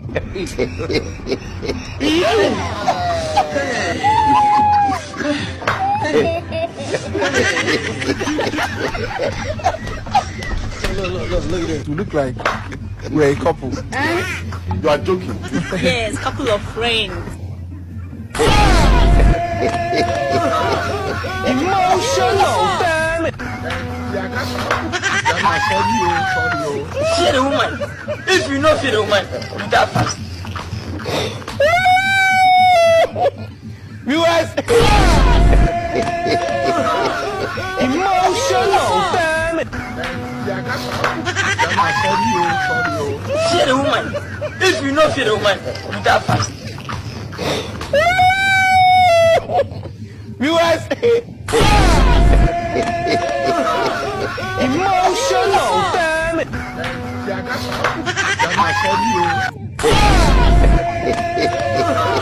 Look at this. You look like we're a couple. You are joking. Yes, couple of friends. Emotional, damn it. Sorry. Fear the woman. If you know fear the woman, you die fast. Viewers. Emotional, damn it. Sorry. Fear the woman. If you know fear the woman, you die fast. Viewers. Emotional, damn it. Sorry.